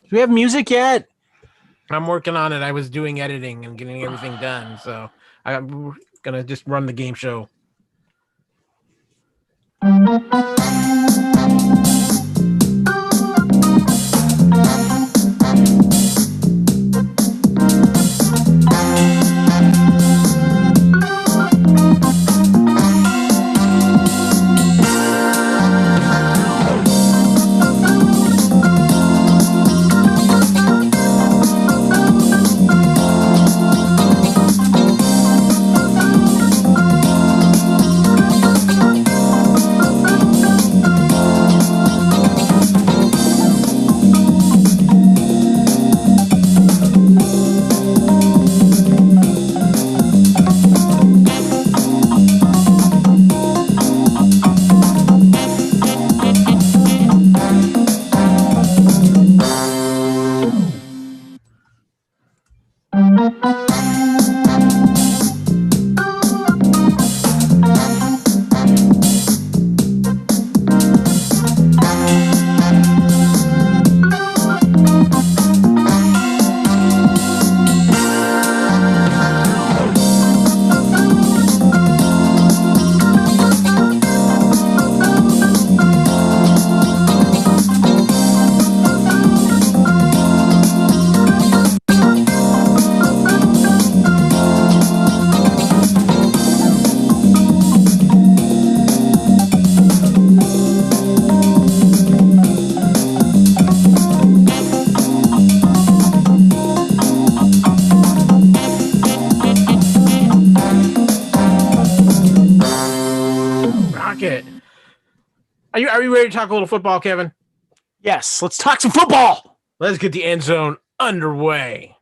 Do we have music yet? I'm working on it. I was doing editing and getting everything done, so I'm gonna just run the game show. Rocket. Are you ready to talk a little football, Kevin? Yes, let's talk some football. Let's get the end zone underway.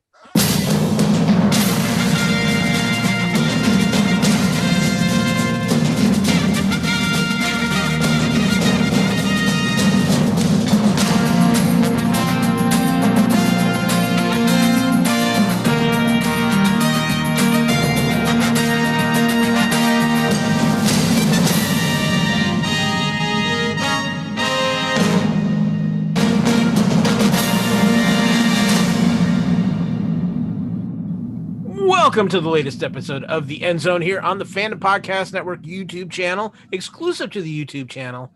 Welcome to the latest episode of the End Zone here on the Fandom Podcast Network YouTube channel, exclusive to the YouTube channel.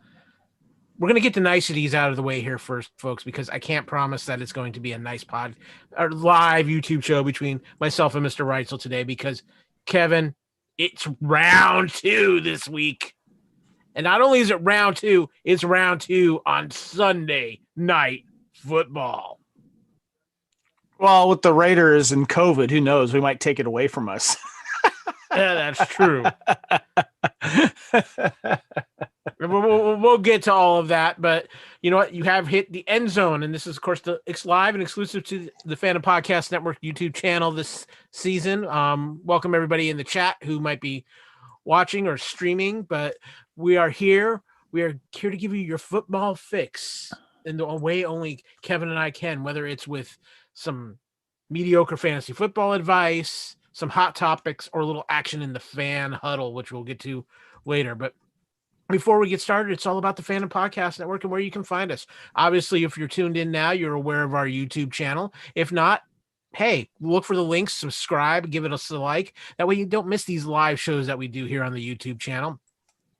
We're going to get the niceties out of the way here first, folks, because I can't promise that it's going to be a nice or live YouTube show between myself and Mr. Reitzel today because, Kevin, it's round 2 this week. And not only is it round 2, it's round 2 on Sunday Night Football. Well, with the Raiders and COVID, who knows? We might take it away from us. Yeah, that's true. We'll get to all of that, but you know what? You have hit the end zone, and this is, of course, it's live and exclusive to the Fandom Podcast Network YouTube channel this season. Welcome everybody in the chat who might be watching or streaming, but we are here. We are here to give you your football fix in the way only Kevin and I can, whether it's with some mediocre fantasy football advice, some hot topics, or a little action in the fan huddle, which we'll get to later. But before we get started, it's all about the Fandom Podcast Network and where you can find us. Obviously, if you're tuned in now, you're aware of our YouTube channel. If not, hey, look for the links, subscribe, give it a like. That way you don't miss these live shows that we do here on the YouTube channel.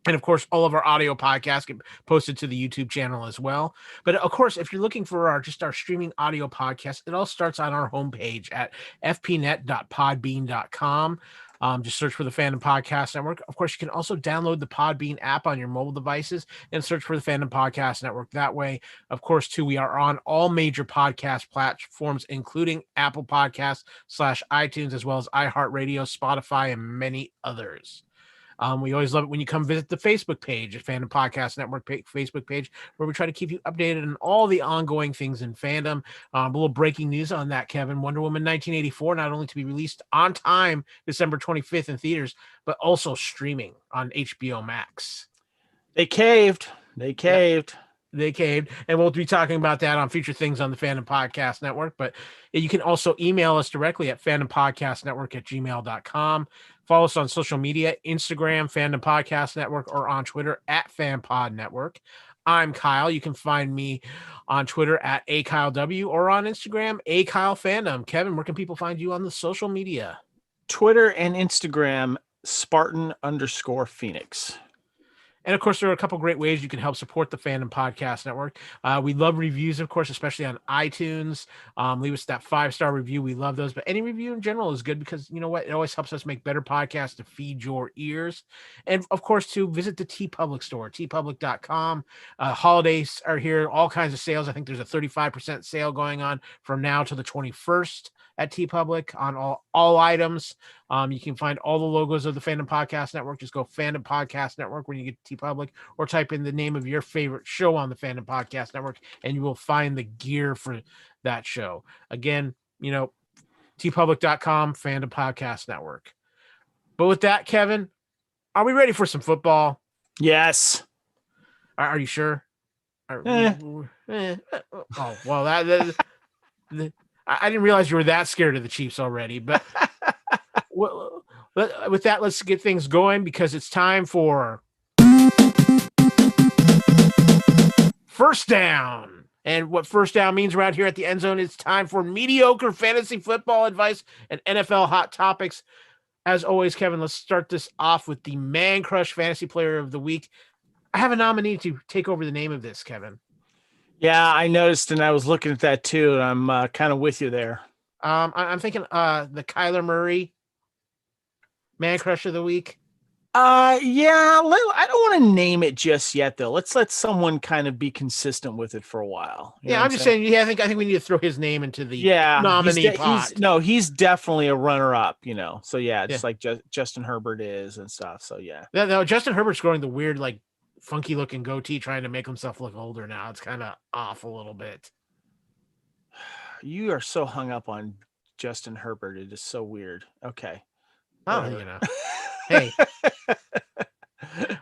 And of course, all of our audio podcasts get posted to the YouTube channel as well. But of course, if you're looking for our streaming audio podcast, it all starts on our homepage at fpnet.podbean.com. Just search for the Fandom Podcast Network. Of course, you can also download the Podbean app on your mobile devices and search for the Fandom Podcast Network that way. Of course, too, we are on all major podcast platforms, including Apple Podcasts /iTunes, as well as iHeartRadio, Spotify, and many others. We always love it when you come visit the Facebook page, the Fandom Podcast Network Facebook page, where we try to keep you updated on all the ongoing things in fandom. A little breaking news on that, Kevin. Wonder Woman 1984, not only to be released on time, December 25th in theaters, but also streaming on HBO Max. They caved. Yep. They caved, and we'll be talking about that on future things on the Fandom Podcast Network. But you can also email us directly at fandompodcastnetwork@gmail.com. Follow us on social media, Instagram, Fandom Podcast Network, or on Twitter at FanPod Network. I'm Kyle. You can find me on Twitter at AKyleW or on Instagram, AKyleFandom. Kevin, where can people find you on the social media? Twitter and Instagram, Spartan_Phoenix. And of course, there are a couple great ways you can help support the Fandom Podcast Network. We love reviews, of course, especially on iTunes. Leave us that 5-star review. We love those. But any review in general is good because you know what? It always helps us make better podcasts to feed your ears. And of course, to visit the TeePublic store, tpublic.com. Holidays are here, all kinds of sales. I think there's a 35% sale going on from now to the 21st at TeePublic on all items. You can find all the logos of the Fandom Podcast Network. Just go Fandom Podcast Network when you get to TeePublic, or type in the name of your favorite show on the Fandom Podcast Network, and you will find the gear for that show. Again, tpublic.com, Fandom Podcast Network. But with that, Kevin, are we ready for some football? Yes. Are you sure? Oh, well, I didn't realize you were that scared of the Chiefs already, but with that, let's get things going because it's time for First Down. And what First Down means around here at the End Zone, it's time for mediocre fantasy football advice and NFL hot topics. As always, Kevin, let's start this off with the Man Crush Fantasy Player of the Week. I have a nominee to take over the name of this, Kevin. Yeah, I noticed, and I was looking at that too, and I'm kind of with you there. I'm thinking the Kyler Murray Man Crush of the Week. I don't want to name it just yet, though. Let's let someone kind of be consistent with it for a while. I'm just saying. Yeah, I think we need to throw his name into the nominee pot. He's definitely a runner-up. So just like Justin Herbert is and stuff. So yeah. No, Justin Herbert's growing the weird, like, funky-looking goatee, trying to make himself look older now. It's kind of off a little bit. You are so hung up on Justin Herbert. It is so weird. Okay. Oh, Hey.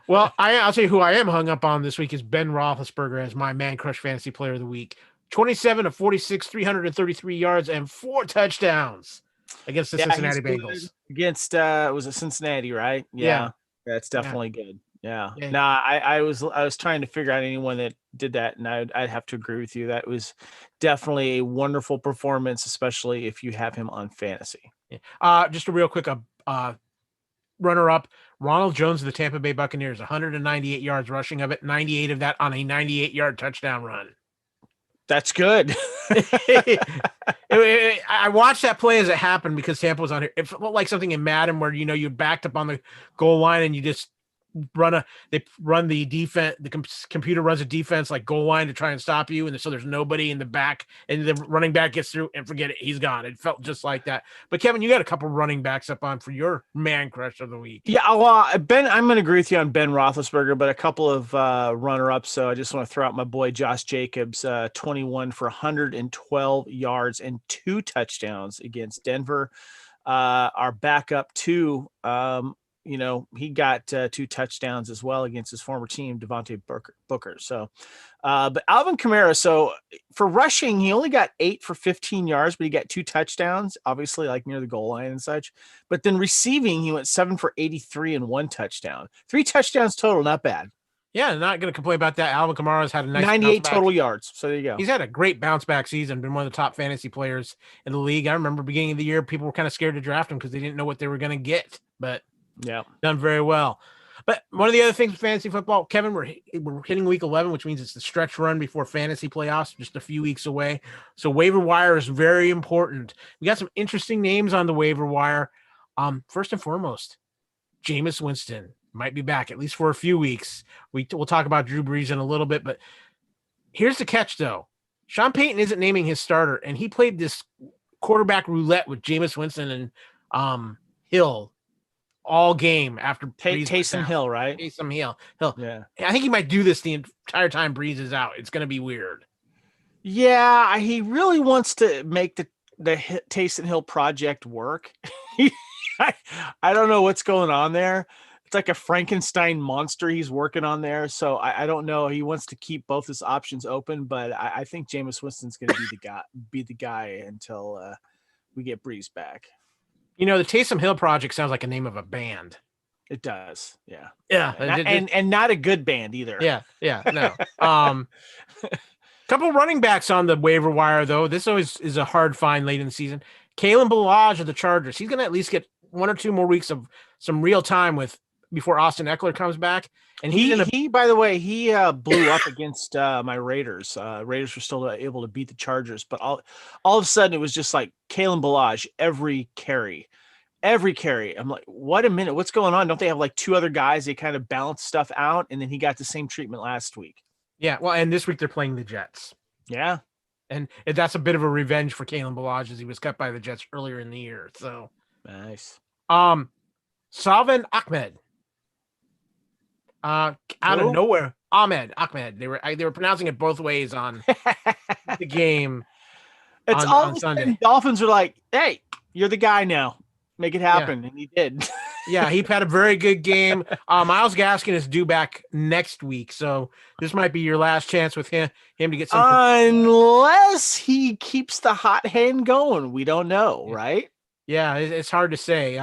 Well, I'll tell you who I am hung up on this week is Ben Roethlisberger as my Man Crush Fantasy Player of the Week. 27 of 46, 333 yards, and 4 touchdowns against the Cincinnati Bengals. Against, was it Cincinnati, right? Yeah. That's definitely good. Yeah. No, I was trying to figure out anyone that did that, and I'd have to agree with you. That was definitely a wonderful performance, especially if you have him on fantasy. Just a real quick runner-up, Ronald Jones of the Tampa Bay Buccaneers, 198 yards rushing of it, 98 of that on a 98-yard touchdown run. That's good. I watched that play as it happened because Tampa was on here. It felt like something in Madden where you backed up on the goal line and you just run the defense. The computer runs a defense like goal line to try and stop you, and so there's nobody in the back, and the running back gets through and forget it, he's gone. It felt just like that. But Kevin, you got a couple running backs up on for your Man Crush of the Week. Yeah, well, Ben, I'm going to agree with you on Ben Roethlisberger, but a couple of runner-ups. So I just want to throw out my boy Josh Jacobs, 21 for 112 yards and 2 touchdowns against Denver. Our backup too. He got 2 touchdowns as well against his former team, Devontae Booker. So, but Alvin Kamara, so for rushing, he only got 8 for 15 yards, but he got 2 touchdowns, obviously like near the goal line and such. But then receiving, he went 7 for 83 and 1 touchdown. 3 touchdowns total, not bad. Yeah, not going to complain about that. Alvin Kamara's had a nice 98 total yards. So there you go. He's had a great bounce back season, been one of the top fantasy players in the league. I remember beginning of the year, people were kind of scared to draft him because they didn't know what they were going to get, but yeah, done very well. But one of the other things with fantasy football, Kevin, we're hitting week 11, which means it's the stretch run before fantasy playoffs, just a few weeks away. So waiver wire is very important. We got some interesting names on the waiver wire. First and foremost, Jameis Winston might be back at least for a few weeks. We'll talk about Drew Brees in a little bit, but here's the catch, though. Sean Payton isn't naming his starter, and he played this quarterback roulette with Jameis Winston and Hill all game after Taysom Hill, right? Taysom Hill. Yeah. I think he might do this the entire time Brees is out. It's going to be weird. Yeah, he really wants to make the Taysom Hill project work. I don't know what's going on there. It's like a Frankenstein monster he's working on there. So I don't know. He wants to keep both his options open, but I think Jameis Winston's going to be the guy until we get Brees back. The Taysom Hill project sounds like a name of a band. It does. Yeah. Yeah. And not a good band either. Yeah. No. Couple running backs on the waiver wire, though. This always is a hard find late in the season. Kalen Ballage of the Chargers. He's going to at least get 1 or 2 more weeks of some real time before Austin Eckler comes back. And he by the way, he blew up against my Raiders. Raiders were still able to beat the Chargers, but all of a sudden it was just like Kalen Ballage every carry. I'm like, what a minute, what's going on? Don't they have like 2 other guys? They kind of balance stuff out, and then he got the same treatment last week. Yeah, well, and this week they're playing the Jets. Yeah. And that's a bit of a revenge for Kalen Ballage as he was cut by the Jets earlier in the year. So nice. Salvin Ahmed. Out of nowhere. Ahmed. They were pronouncing it both ways on the game. It's on Sunday. Dolphins are like, hey, you're the guy now. Make it happen. Yeah. And he did. Yeah, he had a very good game. Myles Gaskin is due back next week, so this might be your last chance with him to get some. Unless he keeps the hot hand going, we don't know, right? Yeah, it's hard to say.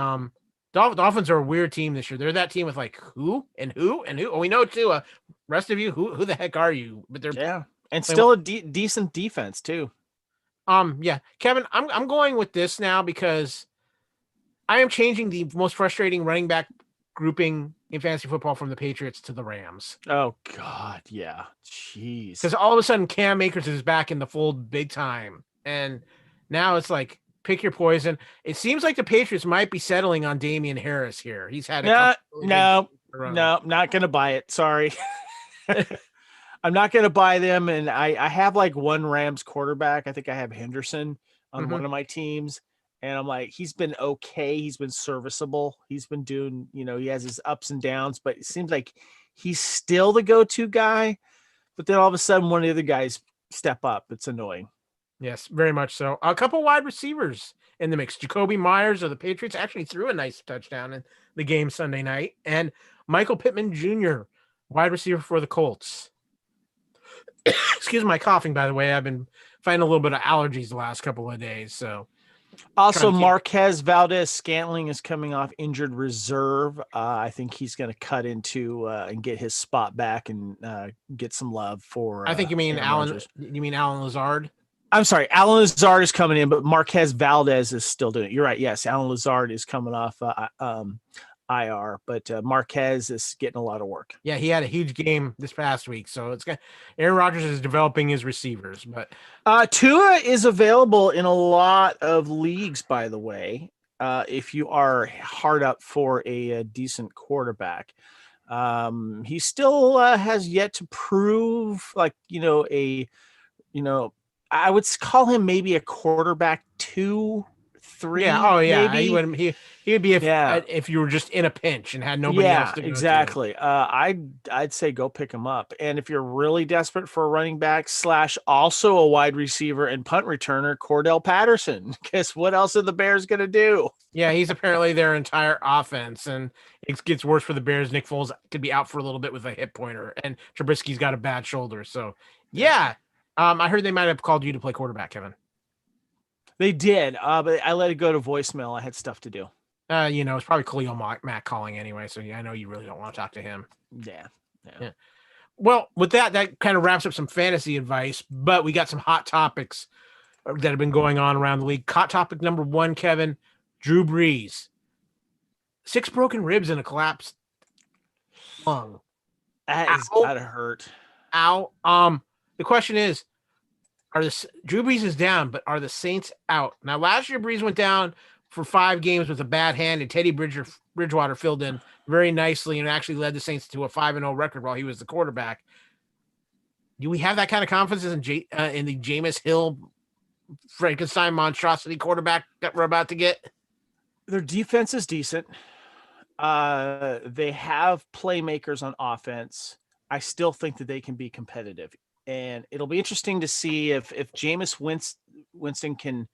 Dolphins are a weird team this year. They're that team with like who and who and who. Oh, we know too. Rest of you, who the heck are you? But they're and still a decent defense too. Yeah, Kevin, I'm going with this now because I am changing the most frustrating running back grouping in fantasy football from the Patriots to the Rams. Oh, God, yeah. Jeez. Because all of a sudden, Cam Akers is back in the fold big time. And now it's like, pick your poison. It seems like the Patriots might be settling on Damian Harris here. He's had no, not going to buy it. Sorry. I'm not going to buy them. And I have like one Rams quarterback. I think I have Henderson on one of my teams. And I'm like, he's been okay. He's been serviceable. He's been doing, he has his ups and downs, but it seems like he's still the go-to guy. But then all of a sudden, one of the other guys step up. It's annoying. Yes, very much so. A couple wide receivers in the mix. Jacoby Myers of the Patriots actually threw a nice touchdown in the game Sunday night. And Michael Pittman Jr., wide receiver for the Colts. Excuse my coughing, by the way. I've been fighting a little bit of allergies the last couple of days, so. Also, Marquez Valdez-Scantling is coming off injured reserve. I think he's going to cut into and get his spot back and get some love for. I think you mean Alan. Rodgers. You mean Alan Lazard? I'm sorry, Alan Lazard is coming in, but Marquez Valdez is still doing it. You're right. Yes, Alan Lazard is coming off IR, but Marquez is getting a lot of work. Yeah, he had a huge game this past week, so it's good. Aaron Rodgers is developing his receivers, but Tua is available in a lot of leagues, by the way. If you are hard up for a decent quarterback, he still has yet to prove, like I would call him maybe a quarterback 2, 3. Yeah. Oh, yeah. Maybe. He would be if you were just in a pinch and had nobody else to go exactly. To. I'd say go pick him up. And if you're really desperate for a running back / also a wide receiver and punt returner, Cordell Patterson. Guess what else are the Bears going to do? Yeah, he's apparently their entire offense, and it gets worse for the Bears. Nick Foles could be out for a little bit with a hip pointer, and Trubisky's got a bad shoulder. So, yeah. I heard they might have called you to play quarterback, Kevin. They did, but I let it go to voicemail. I had stuff to do. It's probably Khalil Mack calling anyway, so I know you really don't want to talk to him. Yeah. Well, with that kind of wraps up some fantasy advice, but we got some hot topics that have been going on around the league. Hot topic number 1, Kevin, Drew Brees. 6 broken ribs and a collapsed lung. That has gotta hurt. Ow. The question is, Drew Brees is down, but are the Saints out? Now, last year, Brees went down for 5 games with a bad hand, and Teddy Bridgewater filled in very nicely and actually led the Saints to a 5-0 record while he was the quarterback. Do we have that kind of confidence in the Jameis Hill, Frankenstein monstrosity quarterback that we're about to get? Their defense is decent. They have playmakers on offense. I still think that they can be competitive. And it'll be interesting to see if Jameis Winston can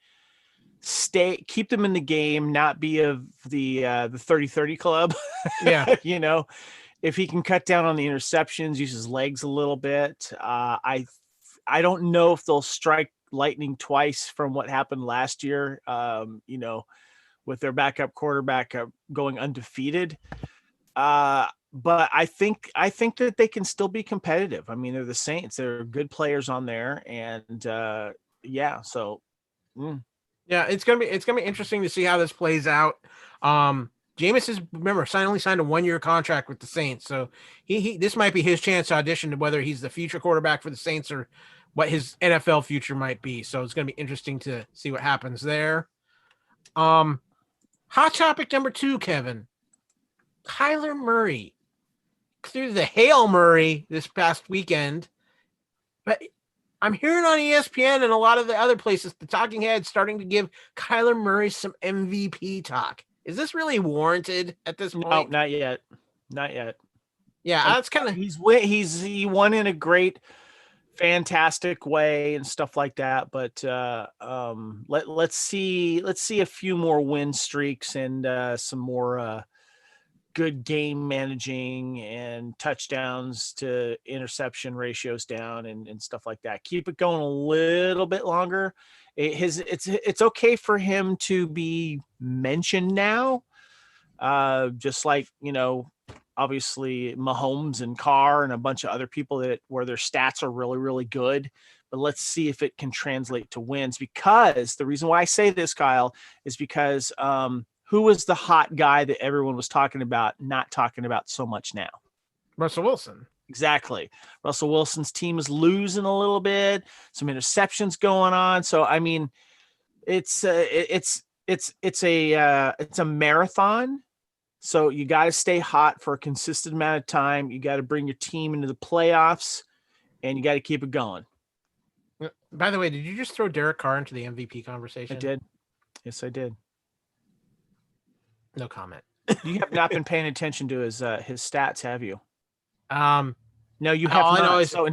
keep them in the game, not be of the 30-30 club. Yeah. If he can cut down on the interceptions, use his legs a little bit. I don't know if they'll strike lightning twice from what happened last year, with their backup quarterback going undefeated. But I think that they can still be competitive. I mean, they're the Saints. There are good players on there, and yeah. So, Yeah, it's gonna be interesting to see how this plays out. Jameis is, remember, only signed a 1-year contract with the Saints, so he this might be his chance to audition to whether he's the future quarterback for the Saints or what his NFL future might be. So it's gonna be interesting to see what happens there. Hot topic number 2, Kevin. Kyler Murray threw the Hail Murray this past weekend, but I'm hearing on ESPN and a lot of the other places, the talking heads starting to give Kyler Murray some MVP talk. Is this really warranted at this point? No, not yet. Not yet. Yeah, that's kind of he won in a great, fantastic way and stuff like that. But let's see a few more win streaks and some more good game managing and touchdowns to interception ratios down and stuff like that. Keep it going a little bit longer. It's okay for him to be mentioned now. Just like, obviously Mahomes and Carr and a bunch of other people where their stats are really, really good. But let's see if it can translate to wins, because the reason why I say this, Kyle, is because who was the hot guy that everyone was talking about, not talking about so much now? Russell Wilson. Exactly. Russell Wilson's team is losing a little bit, some interceptions going on. So, I mean, it's a marathon. So you got to stay hot for a consistent amount of time. You got to bring your team into the playoffs, and you got to keep it going. By the way, did you just throw Derek Carr into the MVP conversation? I did. Yes, I did. No comment. You have not been paying attention to his stats, have you? No, you have all not. I know is, so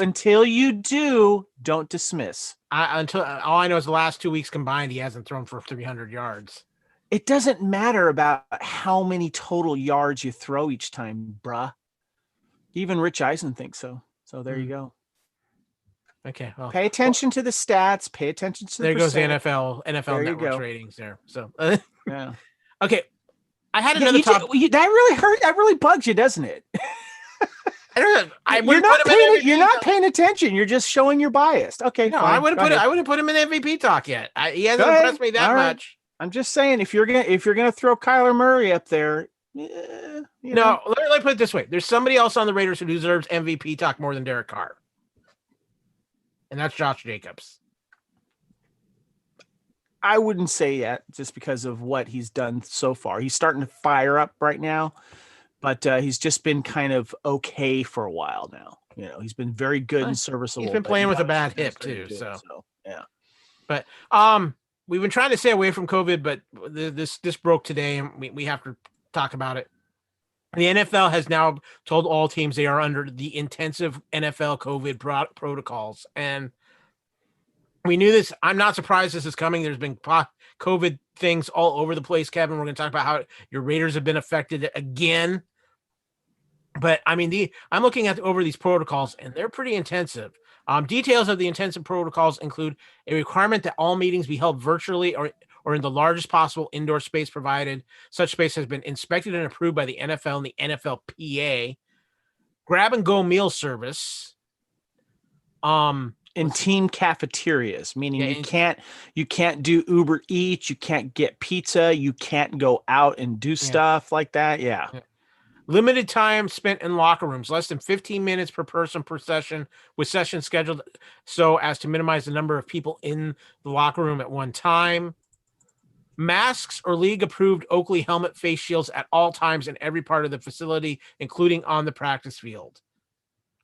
until you do, don't dismiss. All I know is the last 2 weeks combined, he hasn't thrown for 300 yards. It doesn't matter about how many total yards you throw each time, bruh. Even Rich Eisen thinks so. So there you go. Okay. Well, pay attention to the stats. Pay attention to the there percent. goes NFL there Network's ratings there. So yeah. Okay. I had another topic. That really hurt. That really bugs you, doesn't it? I don't know. You're not paying attention. You're just showing you're biased. Okay. No, fine. I wouldn't put him in MVP talk yet. He hasn't impressed me that much. I'm just saying, if you're gonna throw Kyler Murray up there, let me put it this way: there's somebody else on the Raiders who deserves MVP talk more than Derek Carr, and that's Josh Jacobs. I wouldn't say yet, just because of what he's done so far. He's starting to fire up right now, but he's just been kind of okay for a while now. He's been very good and serviceable. He's been playing with a bad hip too, so yeah. But we've been trying to stay away from COVID, but this broke today, and we have to talk about it. The NFL has now told all teams they are under the intensive NFL COVID protocols, and we knew this. I'm not surprised this is coming. There's been COVID things all over the place, Kevin. We're going to talk about how your Raiders have been affected again. But I mean, I'm looking over these protocols, and they're pretty intensive. Details of the intensive protocols include a requirement that all meetings be held virtually or in the largest possible indoor space provided. Such space has been inspected and approved by the NFL and the NFLPA. Grab-and-go meal service. In team cafeterias, meaning you can't do Uber Eats, you can't get pizza, you can't go out and do stuff like that. Yeah. Limited time spent in locker rooms, less than 15 minutes per person per session, with sessions scheduled so as to minimize the number of people in the locker room at one time. Masks or league-approved Oakley helmet face shields at all times in every part of the facility, including on the practice field.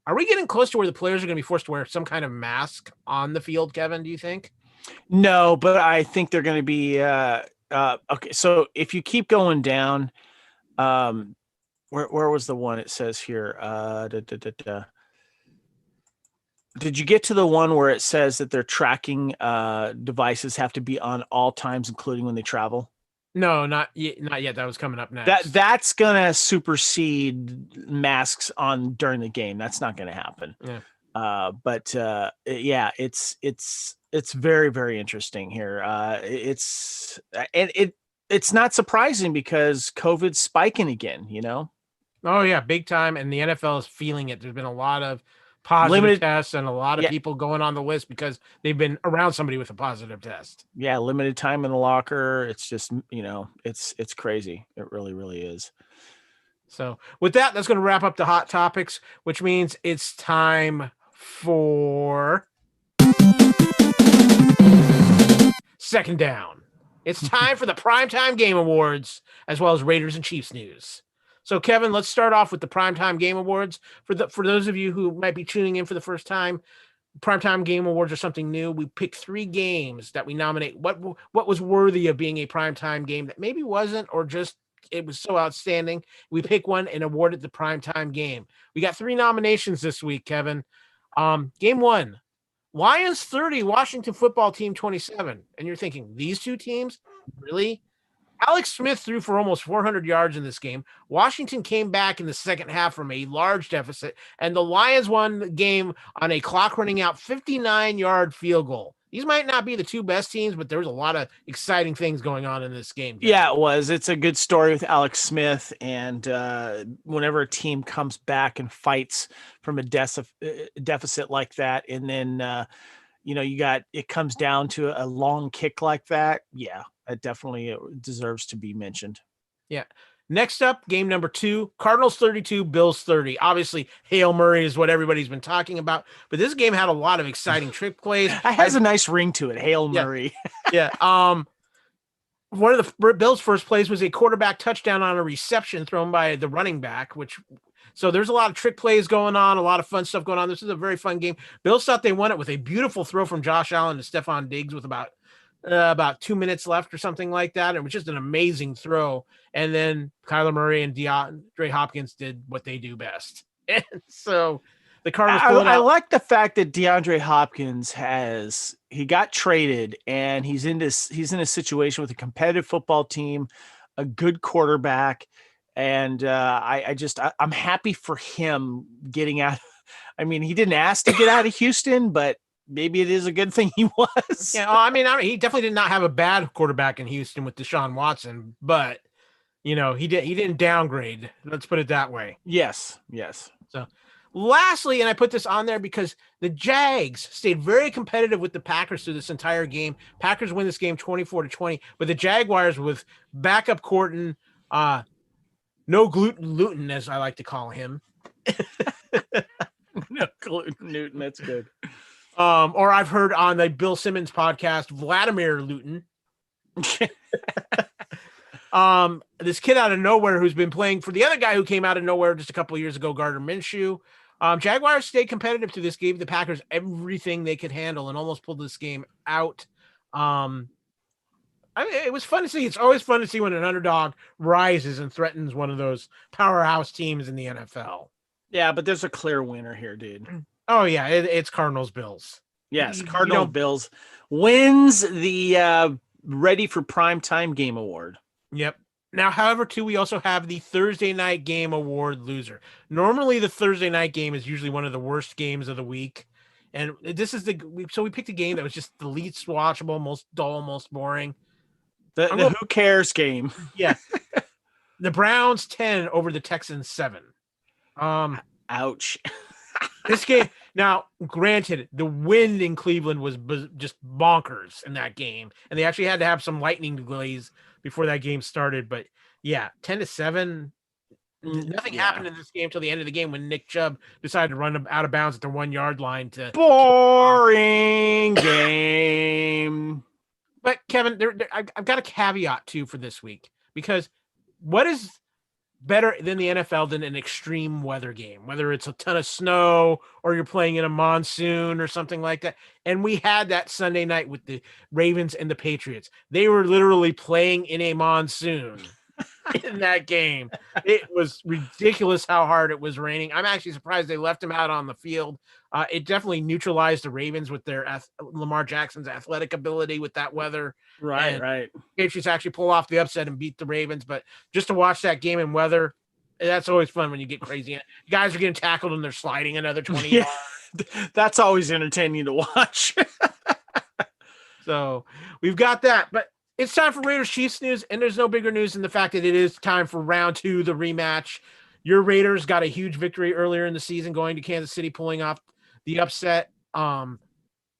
Are we getting close to where the players are going to be forced to wear some kind of mask on the field, Kevin, do you think? No, but I think they're going to be okay. So if you keep going down, where was the one it says here? Did you get to the one where it says that their tracking devices have to be on all times, including when they travel? No, not yet. That was coming up next. That's gonna supersede masks on during the game. That's not gonna happen. Yeah. But it's very, very interesting here. it's not surprising because COVID's spiking again, Oh yeah, big time. And the NFL is feeling it. There's been a lot of positive Limited, tests and a lot of yeah, people going on the list because they've been around somebody with a positive test. yeah, limited time in the locker. It's just, it's crazy. It really, really is. So with that, that's going to wrap up the hot topics, which means it's time for second down. It's time for the Primetime Game Awards, as well as Raiders and Chiefs news. So, Kevin, let's start off with the Primetime Game Awards. For those of you who might be tuning in for the first time, Primetime Game Awards are something new. We pick 3 games that we nominate. What was worthy of being a primetime game that maybe wasn't, or just it was so outstanding. We pick one and award it the primetime game. We got 3 nominations this week, Kevin. Game 1. Lions 30, Washington football team 27. And you're thinking, these 2 teams? Really? Alex Smith threw for almost 400 yards in this game. Washington came back in the second half from a large deficit, and the Lions won the game on a clock running out 59-yard field goal. These might not be the 2 best teams, but there was a lot of exciting things going on in this game. Yeah, it was. It's a good story with Alex Smith, and whenever a team comes back and fights from a deficit like that, and then it comes down to a long kick like that. Yeah, it definitely deserves to be mentioned. Yeah. Next up, game number 2, Cardinals 32, Bills 30. Obviously, Hail Murray is what everybody's been talking about, but this game had a lot of exciting trick plays. It has a nice ring to it, Hail Murray. Yeah. One of the Bills' first plays was a quarterback touchdown on a reception thrown by the running back, so there's a lot of trick plays going on, a lot of fun stuff going on. This is a very fun game. Bills thought they won it with a beautiful throw from Josh Allen to Stephon Diggs with about 2 minutes left or something like that. It was just an amazing throw. And then Kyler Murray and DeAndre Hopkins did what they do best. And so the Cardinals pulled it out. I like the fact that DeAndre Hopkins he got traded, and he's in a situation with a competitive football team, a good quarterback. And I'm happy for him getting out. I mean, he didn't ask to get out of Houston, but maybe it is a good thing he was. Yeah, I mean, he definitely did not have a bad quarterback in Houston with Deshaun Watson, but he didn't downgrade. Let's put it that way. Yes. So, lastly, and I put this on there because the Jags stayed very competitive with the Packers through this entire game. Packers win this game 24-20, but the Jaguars with backup Corton, no gluten Luton, as I like to call him. No gluten Newton, that's good. Or I've heard on the Bill Simmons podcast, Vladimir Luton. This kid out of nowhere who's been playing for the other guy who came out of nowhere just a couple of years ago, Gardner Minshew. Jaguars stayed competitive to this, gave the Packers everything they could handle and almost pulled this game out. It was fun to see. It's always fun to see when an underdog rises and threatens one of those powerhouse teams in the NFL. Yeah, but there's a clear winner here, dude. Oh, yeah, it's Cardinals-Bills. Yes, Cardinals-Bills wins the Ready for Primetime Game Award. Yep. Now, however, too, we also have the Thursday Night Game Award loser. Normally, the Thursday night game is usually one of the worst games of the week. And this is we picked a game that was just the least watchable, most dull, most boring. The who cares game. Yeah. The Browns 10 over the Texans 7. Ouch. This game, now, granted, the wind in Cleveland was just bonkers in that game, and they actually had to have some lightning delays before that game started. But yeah, 10-7. Nothing happened in this game till the end of the game when Nick Chubb decided to run out of bounds at the 1 yard line. Boring game. But Kevin, I've got a caveat too for this week, because what is better than the NFL than an extreme weather game, whether it's a ton of snow or you're playing in a monsoon or something like that. And we had that Sunday night with the Ravens and the Patriots. They were literally playing in a monsoon in that game. It was ridiculous how hard it was raining. I'm actually surprised they left him out on the field. It definitely neutralized the Ravens with their Lamar Jackson's athletic ability with that weather. Right. Patriots actually pull off the upset and beat the Ravens, but just to watch that game in weather, that's always fun when you get crazy. You guys are getting tackled and they're sliding another 20 yards. That's always entertaining to watch. So we've got that, but It's time for Raiders Chiefs news, and there's no bigger news than the fact that it is time for round 2, the rematch. Your Raiders got a huge victory earlier in the season, going to Kansas City, pulling off the upset.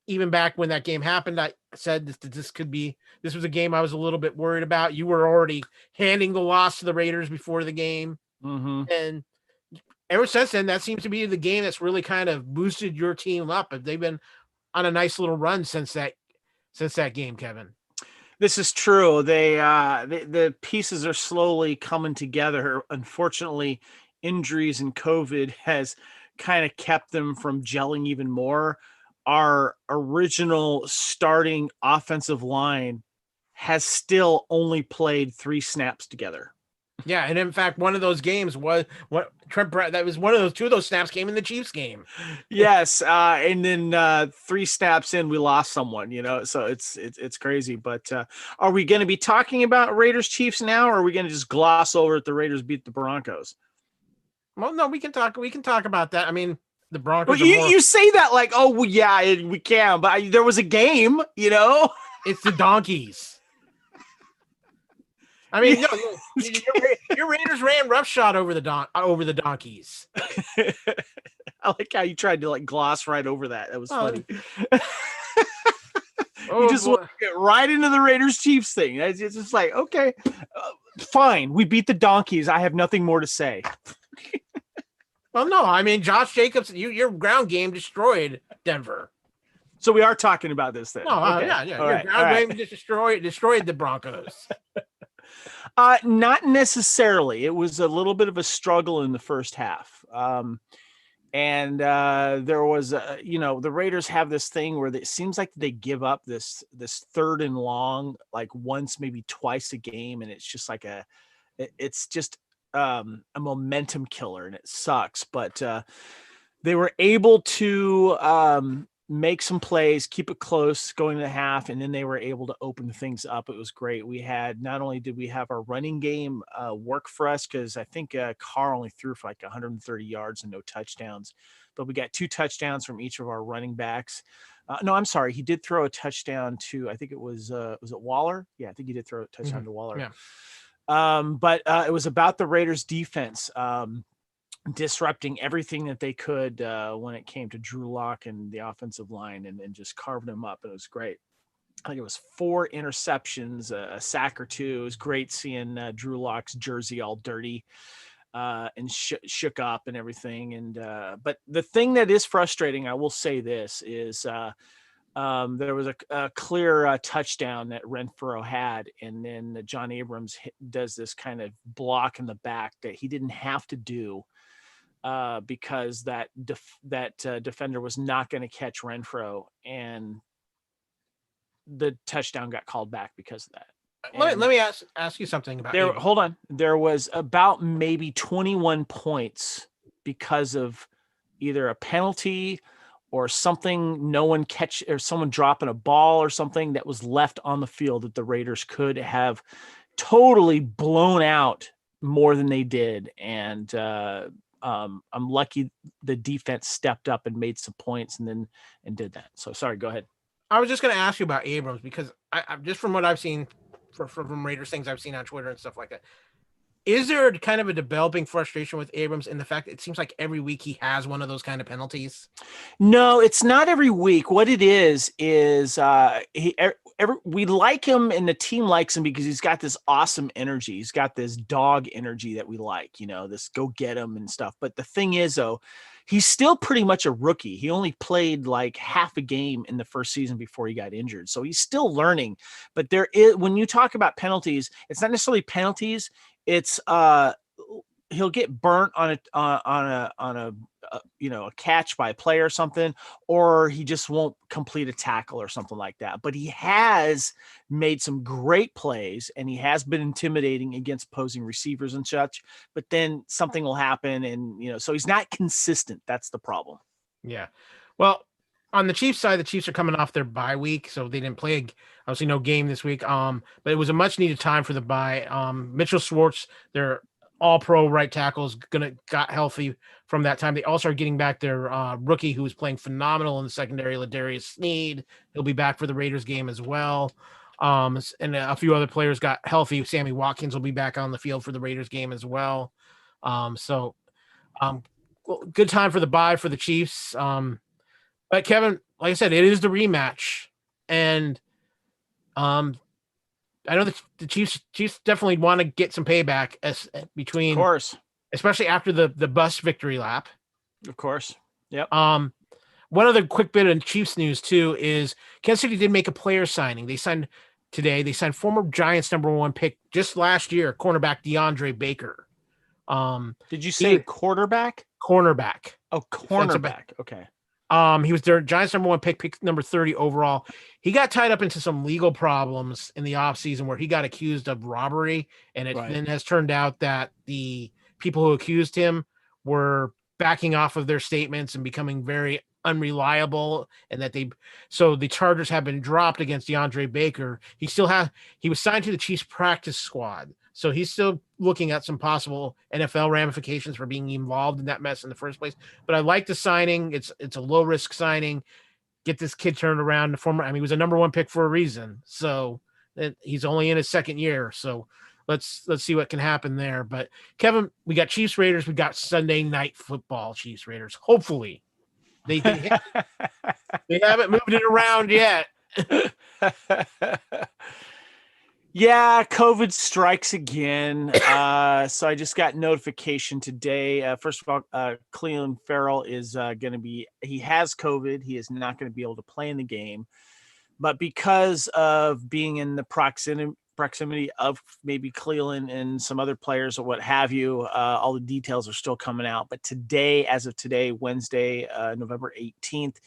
Even back when that game happened, I said this was a game I was a little bit worried about. You were already handing the loss to the Raiders before the game. Mm-hmm. And ever since then, that seems to be the game that's really kind of boosted your team up. They've been on a nice little run since that game, Kevin. This is true. The pieces are slowly coming together. Unfortunately, injuries and COVID has kind of kept them from gelling even more. Our original starting offensive line has still only played 3 snaps together. Yeah, and in fact, one of those games was what Trent Brown. That was one of those 2 of those snaps came in the Chiefs game. Yes, and then 3 snaps in, we lost someone. So it's crazy. But are we going to be talking about Raiders Chiefs now, or are we going to just gloss over it? The Raiders beat the Broncos. Well, no, we can talk. We can talk about that. I mean, the Broncos. Well, you say that like, oh well, yeah, we can, but there was a game. It's the Donkeys. I mean, no, your Raiders ran roughshod over the Donkeys. I like how you tried to like gloss right over that. That was funny. You just want to get right into the Raiders Chiefs thing. It's just like, okay, fine. We beat the Donkeys. I have nothing more to say. Well, no, I mean, Josh Jacobs, your ground game destroyed Denver. So we are talking about this then. No, okay. Yeah. Your ground game destroyed the Broncos. Not necessarily. It was a little bit of a struggle in the first half. And there was, the Raiders have this thing where it seems like they give up this 3rd and long, like once, maybe twice a game. And it's just like a momentum killer, and it sucks. But they were able to make some plays, keep it close going to the half, and then they were able to open things up. It was great. Not only did we have our running game work for us, because I think Carr only threw for like 130 yards and no touchdowns, but we got 2 touchdowns from each of our running backs. No, I'm sorry. He did throw a touchdown to, I think it was it Waller? Yeah, I think he did throw a touchdown to Waller. Yeah. But it was about the Raiders defense disrupting everything that they could when it came to Drew Lock and the offensive line, and just carving them up. It was great. I think it was 4 interceptions, a sack or 2. It was great seeing Drew Lock's jersey all dirty and shook up and everything. And but the thing that is frustrating, I will say this, is there was a clear touchdown that Renfrow had, and then John Abrams does this kind of block in the back that he didn't have to do. Because that defender was not going to catch Renfrow, and the touchdown got called back because of that. Let me ask you something about there. Hold on. There was about maybe 21 points because of either a penalty or something, no one catch, or someone dropping a ball or something that was left on the field that the Raiders could have totally blown out more than they did. And I'm lucky the defense stepped up and made some points and did that. So sorry, go ahead. I was just going to ask you about Abrams, because I just from what I've seen from Raiders things I've seen on Twitter and stuff like that, is there kind of a developing frustration with Abrams in the fact that it seems like every week he has one of those kind of penalties? No, it's not every week. What it is we like him, and the team likes him because he's got this awesome energy. He's got this dog energy that we like, this go get him and stuff. But the thing is, though, he's still pretty much a rookie. He only played like half a game in the first season before he got injured. So he's still learning. But when you talk about penalties, it's not necessarily penalties. It's he'll get burnt on a catch by a player or something, or he just won't complete a tackle or something like that. But he has made some great plays, and he has been intimidating against opposing receivers and such. But then something will happen, and so he's not consistent. That's the problem. Yeah. Well, on the Chiefs side, the Chiefs are coming off their bye week, so they didn't play no game this week. But it was a much needed time for the bye. Mitchell Schwartz, their all pro right tackles got healthy from that time. They also are getting back their rookie who was playing phenomenal in the secondary, Ladarius Sneed. He'll be back for the Raiders game as well. And a few other players got healthy. Sammy Watkins will be back on the field for the Raiders game as well. Good time for the bye for the Chiefs. But Kevin, like I said, it is the rematch, and I know the Chiefs definitely want to get some payback between, of course, especially after the bus victory lap. Of course. Yep. One other quick bit of Chiefs news too is Kansas City did make a player signing. They signed former Giants #1 pick just last year, cornerback Deandre Baker. Did you say quarterback? Cornerback. Oh, cornerback. Okay. He was their Giants #1 pick number 30 overall. He got tied up into some legal problems in the offseason where he got accused of robbery, and it then has turned out that the people who accused him were backing off of their statements and becoming very unreliable, and that so the charges have been dropped against DeAndre Baker. He was signed to the Chiefs practice squad, so he's still looking at some possible NFL ramifications for being involved in that mess in the first place. But I like the signing. It's a low risk signing. Get this kid turned around. He was a #1 pick for a reason. So he's only in his second year. So let's see what can happen there. But Kevin, we got Chiefs Raiders. We got Sunday Night Football Chiefs Raiders. Hopefully they haven't moved it around yet. Yeah, COVID strikes again. So I just got notification today. First of all, Clelin Ferrell is he has COVID. He is not going to be able to play in the game. But because of being in the proximity of maybe Clelin and some other players or what have you, all the details are still coming out. But today, as of today, Wednesday, November 18th,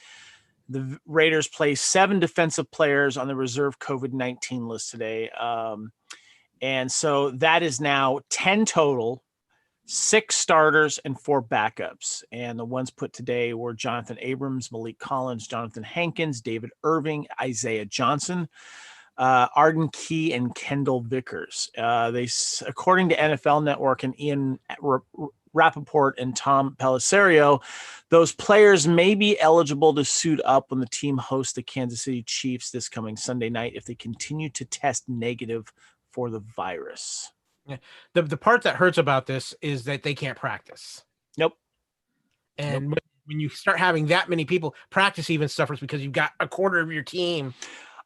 the Raiders placed 7 defensive players on the reserve COVID-19 list today. And so that is now 10 total, 6 starters and 4 backups. And the ones put today were Jonathan Abrams, Malik Collins, Jonathan Hankins, David Irving, Isaiah Johnson, Arden Key, and Kendall Vickers. According to NFL Network and Ian Rappaport and Tom Pellisario, those players may be eligible to suit up when the team hosts the Kansas City Chiefs this coming Sunday night if they continue to test negative for the virus. Yeah. The part that hurts about this is that they can't practice. Nope. And when you start having that many people, practice even suffers because you've got a quarter of your team.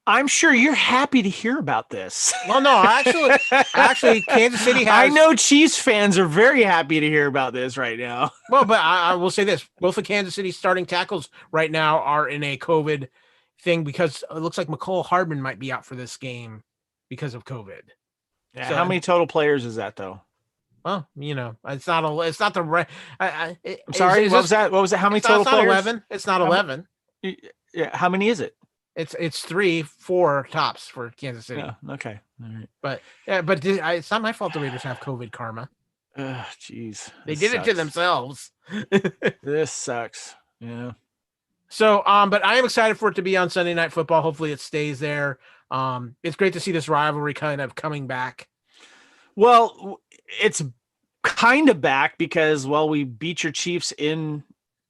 I'm sure you're happy to hear about this. Well, no, actually, Kansas City has. I know Chiefs fans are very happy to hear about this right now. Well, but I will say this: both the Kansas City starting tackles right now are in a COVID thing because it looks like McCole Hardman might be out for this game because of COVID. Yeah, so, how many total players is that though? Well, it's not the right. I'm sorry. What was that? How many total players? 11. It's not 11. Yeah. How many is it? It's 3, 4 tops for Kansas City. Yeah, okay. All right. But it's not my fault the Raiders have COVID karma. Jeez. They did it to themselves. This sucks. Yeah. So, but I am excited for it to be on Sunday Night Football. Hopefully it stays there. It's great to see this rivalry kind of coming back. Well, it's kind of back because, we beat your Chiefs in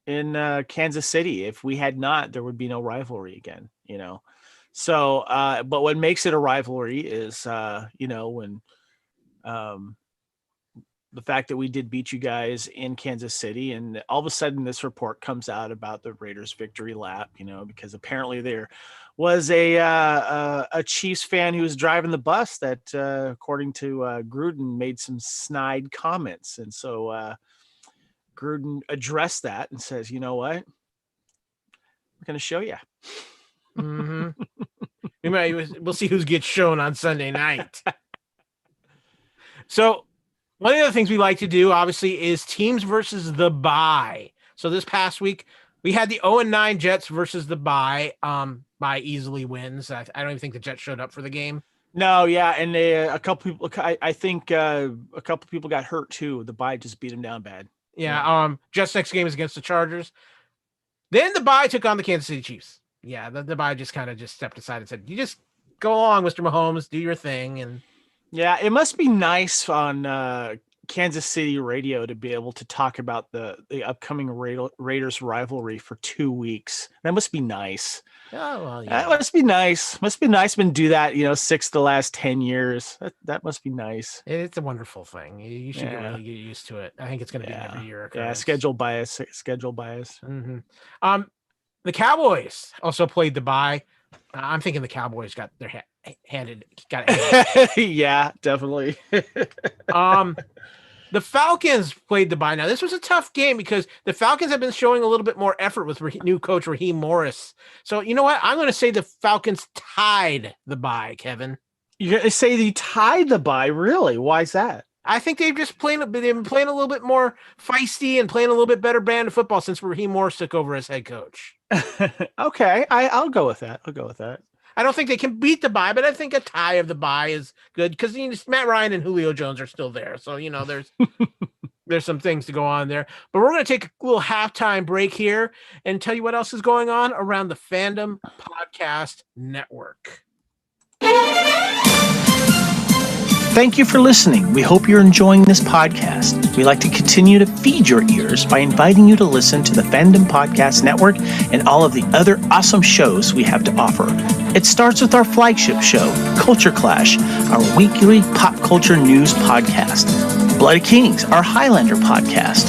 Kansas City. If we had not, there would be no rivalry again, So, but what makes it a rivalry is, when the fact that we did beat you guys in Kansas City, and all of a sudden this report comes out about the Raiders victory lap, because apparently there was a Chiefs fan who was driving the bus that, according to Gruden, made some snide comments. And so Gruden addressed that and says, you know what? We're going to show you. Mm-hmm. We'll see who gets shown on Sunday night. So one of the things we like to do, obviously, is teams versus the bye. So this past week, we had the 0-9 Jets versus the bye by easily wins. I don't even think the Jets showed up for the game. No, yeah, and a couple people, I think a couple people got hurt too. The bye just beat them down bad. Yeah. Jets' next game is against the Chargers. Then the bye took on the Kansas City Chiefs. Yeah, the bye just kind of stepped aside and said, "You just go along, Mr. Mahomes, do your thing." And yeah, it must be nice on Kansas City radio to be able to talk about the upcoming Raiders rivalry for 2 weeks. That must be nice. Oh, well, That must be nice. Must be nice when do that, 6 of the last 10 years. That must be nice. It's a wonderful thing. You should get used to it. I think it's going to be an every year occurrence. Yeah, schedule bias. Mm-hmm. The Cowboys also played the bye. I'm thinking the Cowboys got their handed. Yeah, definitely. The Falcons played the bye. Now, this was a tough game because the Falcons have been showing a little bit more effort with new coach Raheem Morris. So, you know what? I'm going to say the Falcons tied the bye, Kevin. You're going to say they tied the bye? Really? Why is that? I think they've been playing a little bit more feisty and playing a little bit better brand of football since Raheem Morris took over as head coach. Okay, I'll go with that. I don't think they can beat the bye, but I think a tie of the bye is good because Matt Ryan and Julio Jones are still there. So, there's some things to go on there. But we're going to take a little halftime break here and tell you what else is going on around the Fandom Podcast Network. Thank you for listening. We hope you're enjoying this podcast. We like to continue to feed your ears by inviting you to listen to the Fandom Podcast Network and all of the other awesome shows we have to offer. It starts with our flagship show, Culture Clash, our weekly pop culture news podcast. Bloody Kings, our Highlander podcast.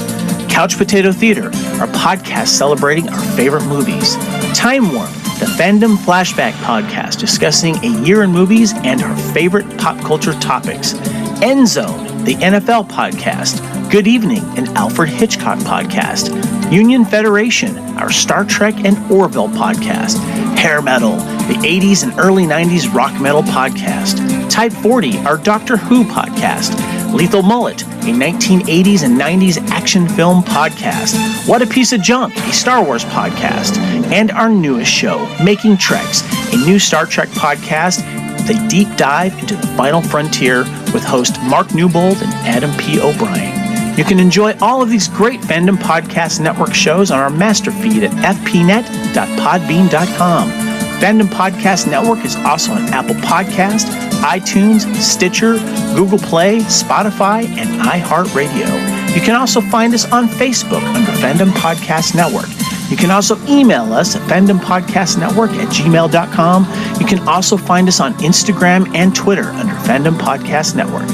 Couch Potato Theater, our podcast celebrating our favorite movies. Time Warp, the Fandom Flashback podcast discussing a year in movies and our favorite pop culture topics. Endzone, the NFL podcast. Good Evening, an Alfred Hitchcock podcast. Union Federation, our Star Trek and Orville podcast. Hair Metal, the 80s and early 90s rock metal podcast. Type 40, our Doctor Who podcast. Lethal Mullet, a 1980s and 90s action film podcast. What a Piece of Junk, a Star Wars podcast. And our newest show, Making Treks, a new Star Trek podcast with a deep dive into the final frontier with host Mark Newbold and Adam P. O'Brien. You can enjoy all of these great Fandom Podcast Network shows on our master feed at fpnet.podbean.com. Fandom Podcast Network is also on Apple Podcast, iTunes, Stitcher, Google Play, Spotify, and iHeartRadio. You can also find us on Facebook under Fandom Podcast Network. You can also email us at fandompodcastnetwork@gmail.com. You can also find us on Instagram and Twitter under Fandom Podcast Network.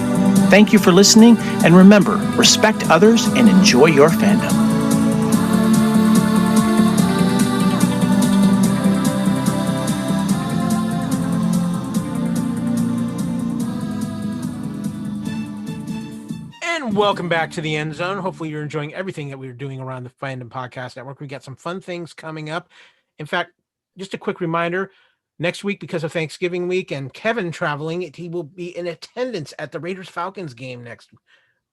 Thank you for listening, and remember, respect others and enjoy your fandom. Welcome back to the End Zone. Hopefully you're enjoying everything that we're doing around the Fandom Podcast Network. We got some fun things coming up. In fact, just a quick reminder, next week, because of Thanksgiving week and Kevin traveling, he will be in attendance at the Raiders-Falcons game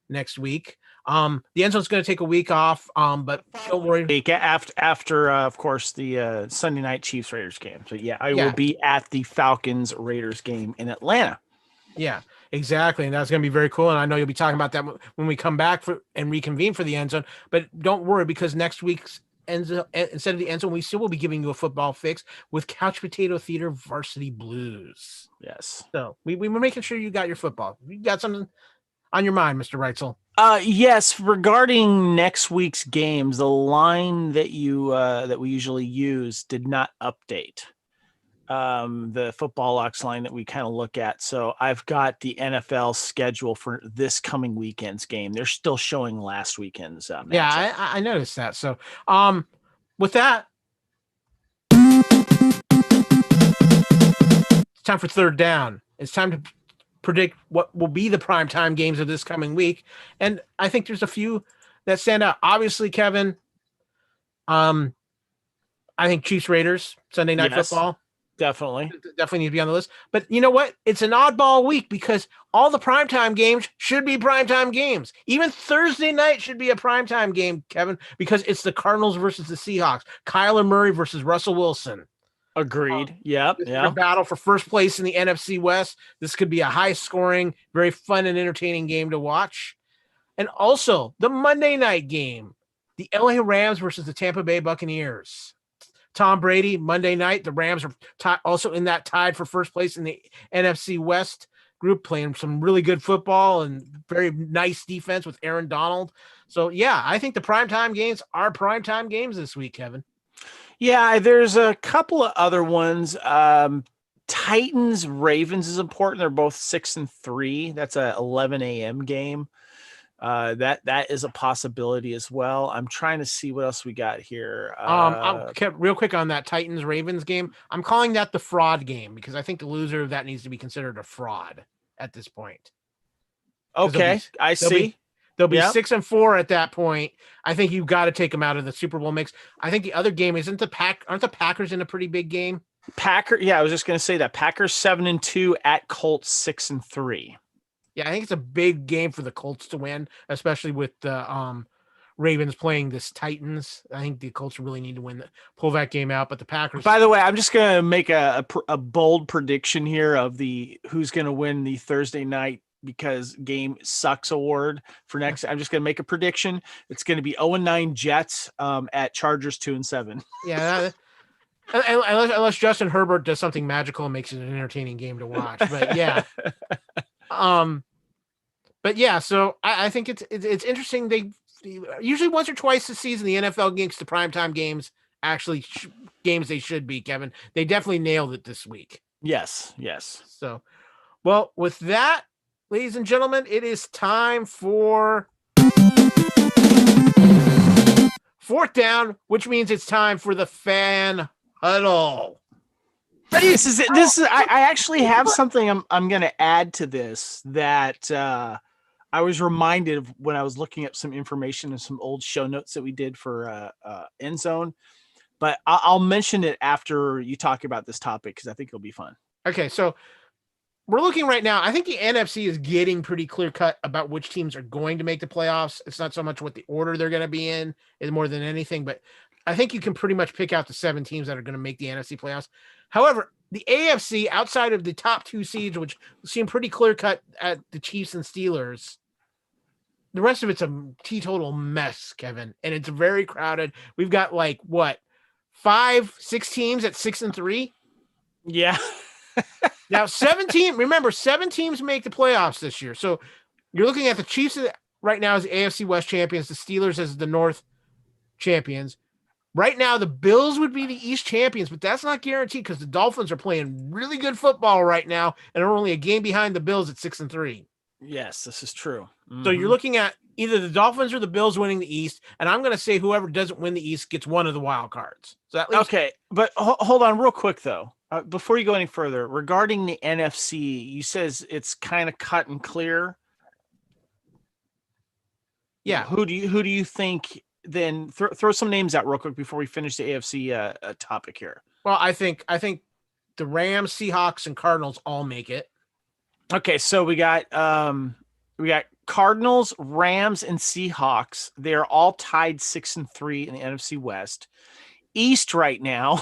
next week. The End Zone's going to take a week off, but don't worry. After of course, the Sunday night Chiefs-Raiders game. So, I will be at the Falcons-Raiders game in Atlanta. Yeah, exactly. And that's going to be very cool. And I know you'll be talking about that when we come back and reconvene for the End Zone. But don't worry, because next week's instead of the End Zone, we still will be giving you a football fix with Couch Potato Theater Varsity Blues. Yes. So we're making sure you got your football. You got something on your mind, Mr. Reitzel? Yes. Regarding next week's games, the line that we usually use did not update. The Football Locks line that we kind of look at. So I've got the NFL schedule for this coming weekend's game. They're still showing last weekend's. Yeah, I noticed that. So, with that, it's time for third down. It's time to predict what will be the primetime games of this coming week. And I think there's a few that stand out. Obviously, Kevin, I think Chiefs Raiders, Sunday Night Football. Definitely need to be on the list. But you know what? It's an oddball week because all the primetime games should be primetime games. Even Thursday night should be a primetime game, Kevin, because it's the Cardinals versus the Seahawks. Kyler Murray versus Russell Wilson. Agreed. Yep. A battle for first place in the NFC West. This could be a high-scoring, very fun and entertaining game to watch. And also the Monday night game, the LA Rams versus the Tampa Bay Buccaneers. Tom Brady, Monday night. The Rams are also in that tied for first place in the NFC West. group playing some really good football and very nice defense with Aaron Donald. So yeah, I think the primetime games are primetime games this week, Kevin. Yeah, there's a couple of other ones. Titans Ravens is important. They're both 6-3. That's a 11 a.m. game. That is a possibility as well. I'm trying to see what else we got here. I'll keep real quick on that Titans Ravens game. I'm calling that the fraud game because I think the loser of that needs to be considered a fraud at this point. Okay, I see. They'll be 6-4 at that point. I think you've got to take them out of the Super Bowl mix. I think the other game aren't the Packers in a pretty big game? Yeah, I was just going to say that Packers 7-2 at Colts 6-3. Yeah, I think it's a big game for the Colts to win, especially with the Ravens playing this Titans. I think the Colts really need to pull that game out. But the Packers. By the way, I'm just going to make a bold prediction here of who's going to win the Thursday night because game sucks award for next. I'm just going to make a prediction. It's going to be 0-9 Jets at Chargers 2-7. Yeah. Unless Justin Herbert does something magical and makes it an entertaining game to watch. But yeah. But yeah, so I think it's interesting. They usually once or twice a season, the NFL gets the primetime games, actually games they should be, Kevin. They definitely nailed it this week. Yes. So, well, with that, ladies and gentlemen, it is time for fourth down, which means it's time for the fan huddle. This is I actually have something I'm going to add to this that I was reminded of when I was looking up some information and some old show notes that we did for Endzone, but I'll mention it after you talk about this topic because I think it'll be fun. Okay, so we're looking right now. I think the NFC is getting pretty clear cut about which teams are going to make the playoffs. It's not so much what the order they're going to be in is more than anything, but I think you can pretty much pick out the 7 teams that are going to make the NFC playoffs. However, the AFC, outside of the top 2 seeds, which seem pretty clear cut at the Chiefs and Steelers, the rest of it's a teetotal mess, Kevin, and it's very crowded. We've got 5-6 teams at 6-3. Yeah. Now 7 teams make the playoffs this year. So you're looking at the Chiefs right now as the AFC West champions, the Steelers as the North champions. Right now, the Bills would be the East champions, but that's not guaranteed because the Dolphins are playing really good football right now and are only a game behind the Bills at 6-3. Yes, this is true. Mm-hmm. So you're looking at either the Dolphins or the Bills winning the East, and I'm going to say whoever doesn't win the East gets one of the wild cards. So that leaves... Okay, but hold on real quick, though. Before you go any further, regarding the NFC, you says it's kind of cut and clear. Yeah. Who do you think? Then throw some names out real quick before we finish the AFC topic here. Well, I think the Rams, Seahawks, and Cardinals all make it. Okay, so we got Cardinals, Rams, and Seahawks. They are all tied 6-3 in the NFC West. East right now.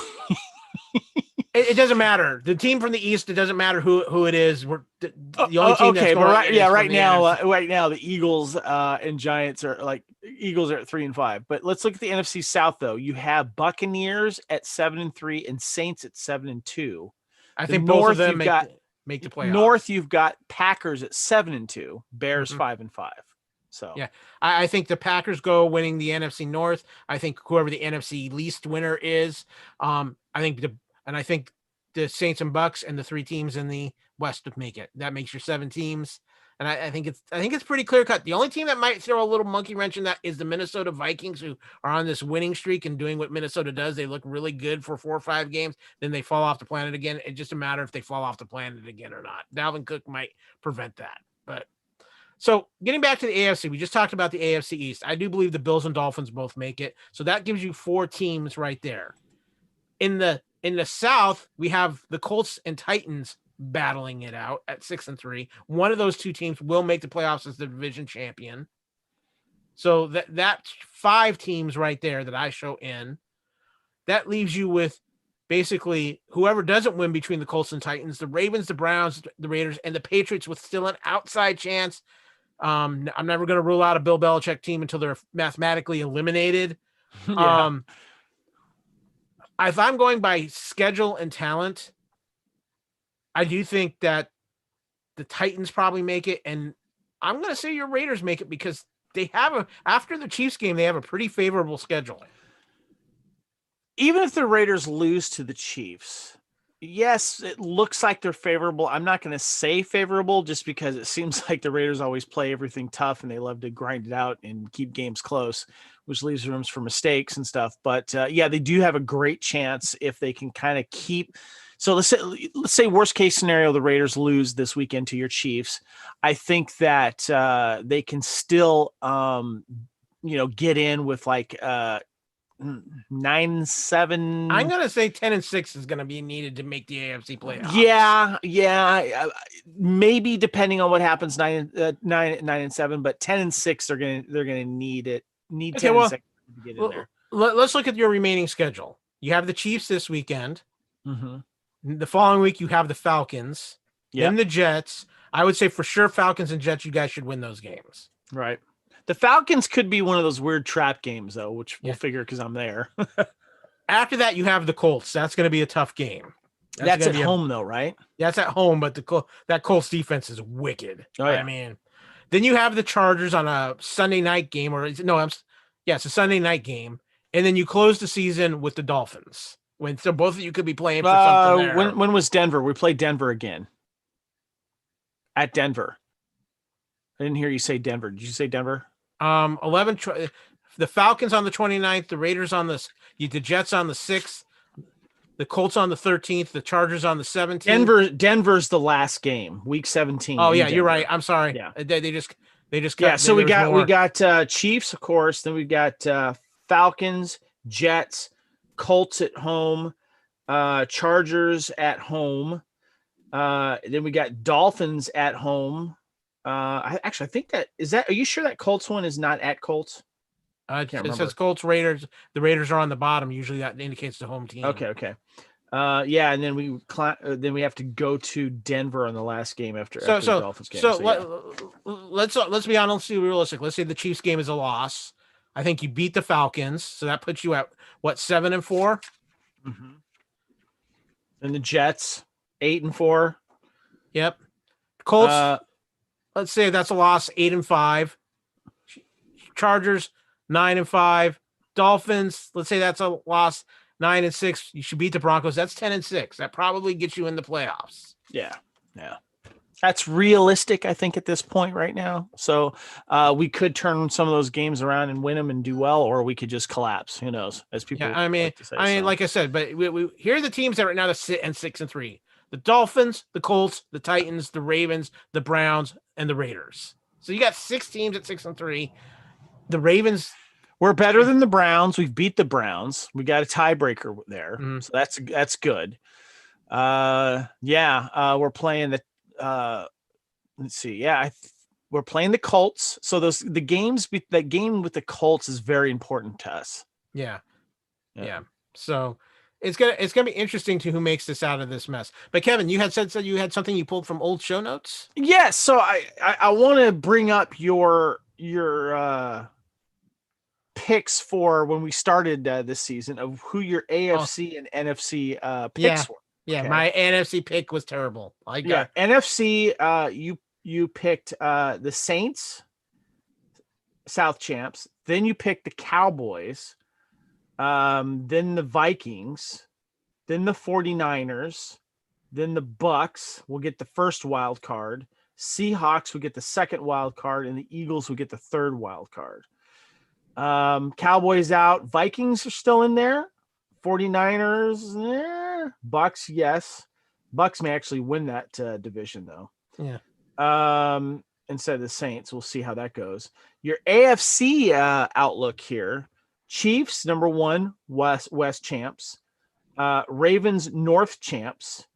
It doesn't matter. The team from the East, it doesn't matter who it is. We're the only team that's right now the Eagles and Giants are Eagles are at 3-5. But let's look at the NFC South though. You have Buccaneers at 7-3 and Saints at 7-2. I think both of them make the playoffs. North, you've got Packers at 7-2, Bears 5-5. So yeah, I think the Packers go winning the NFC North. I think whoever the NFC least winner is, I think the Saints and Bucks and the 3 teams in the West would make it. That makes your 7 teams. And I think it's pretty clear cut. The only team that might throw a little monkey wrench in that is the Minnesota Vikings, who are on this winning streak and doing what Minnesota does. They look really good for 4 or 5 games. Then they fall off the planet again. It's just a matter if they fall off the planet again or not. Dalvin Cook might prevent that. But so getting back to the AFC, we just talked about the AFC East. I do believe the Bills and Dolphins both make it. So that gives you 4 teams right there. In the South, we have the Colts and Titans battling it out at 6-3. One of those 2 teams will make the playoffs as the division champion. So that's 5 teams right there that I show in. That leaves you with basically whoever doesn't win between the Colts and Titans, the Ravens, the Browns, the Raiders, and the Patriots with still an outside chance. I'm never going to rule out a Bill Belichick team until they're mathematically eliminated. Yeah. If I'm going by schedule and talent, I do think that The Titans probably make it, and I'm going to say your Raiders make it because they have after the Chiefs game, they have a pretty favorable schedule. Even if the Raiders lose to the Chiefs, yes, it looks like they're favorable. I'm not going to say favorable just because it seems like the Raiders always play everything tough and they love to grind it out and keep games close, which leaves rooms for mistakes and stuff. But yeah, they do have a great chance if they can kind of keep. So let's say worst case scenario, the Raiders lose this weekend to your Chiefs. I think that they can still, get in with like 9-7. I'm going to say 10-6 is going to be needed to make the AFC playoffs. Yeah. Maybe depending on what happens, 9-7, but 10-6, they're going to need it. Need 10-6 to get in there. Let's look at your remaining schedule. You have the Chiefs this weekend. Mm-hmm. The following week, you have the Falcons, then Yep. the Jets. I would say for sure Falcons and Jets, you guys should win those games. Right. The Falcons could be one of those weird trap games, though, which we'll figure because I'm there. After that, you have the Colts. That's going to be a tough game. That's at home, though, right? That's at home, but that Colts defense is wicked. Oh, yeah. I mean, then you have the Chargers on a Sunday night game, it's a Sunday night game, and then you close the season with the Dolphins. So both of you could be playing for something there. When was Denver? We played Denver again. At Denver. I didn't hear you say Denver. Did you say Denver? 11. The Falcons on the 29th, the Raiders on the Jets on the 6th, the Colts on the 13th, the Chargers on the 17th. Denver's the last game, week 17. Oh yeah, you're right. I'm sorry. Yeah, they just got, yeah. So we got Chiefs, of course. Then we got Falcons, Jets, Colts at home, Chargers at home. Then we got Dolphins at home. I think that is that. Are you sure that Colts one is not at Colts? It says Colts, Raiders. The Raiders are on the bottom. Usually that indicates the home team. Okay. Yeah, and then we have to go to Denver on the last game after the Dolphins game. Let's be honest. Let's be realistic. Let's say the Chiefs game is a loss. I think you beat the Falcons, so that puts you at what, 7-4? Mm-hmm. And the Jets 8-4. Yep. Colts. Let's say that's a loss, 8-5. Chargers 9-5. Dolphins. Let's say that's a loss, 9-6. You should beat the Broncos. That's 10-6. That probably gets you in the playoffs. Yeah. That's realistic, I think, at this point right now. So we could turn some of those games around and win them and do well, or we could just collapse. Who knows? As people, like to say, like I said, but here are the teams that right now that sit in 6-3: the Dolphins, the Colts, the Titans, the Ravens, the Browns, and the Raiders. So you got 6 teams at 6-3. The Ravens. We're better than the Browns. We've beat the Browns. We got a tiebreaker there, so that's good. We're playing the. Let's see. Yeah, we're playing the Colts. So that game with the Colts is very important to us. Yeah. So it's gonna be interesting to who makes this out of this mess. But Kevin, you had said you had something you pulled from old show notes. Yes. So I want to bring up your picks for when we started this season of who your AFC and NFC picks were. Yeah, okay. My NFC pick was terrible. NFC. You picked the Saints, South champs. Then you picked the Cowboys. Then the Vikings. Then the 49ers. Then the Bucks will get the first wild card. Seahawks will get the second wild card, and the Eagles will get the third wild card. Cowboys out. Vikings are still in there. 49ers, Bucks, yes. Bucks may actually win that division, though. Yeah. Instead of the Saints. We'll see how that goes. Your AFC outlook here. Chiefs, number 1, West champs. Ravens, North champs.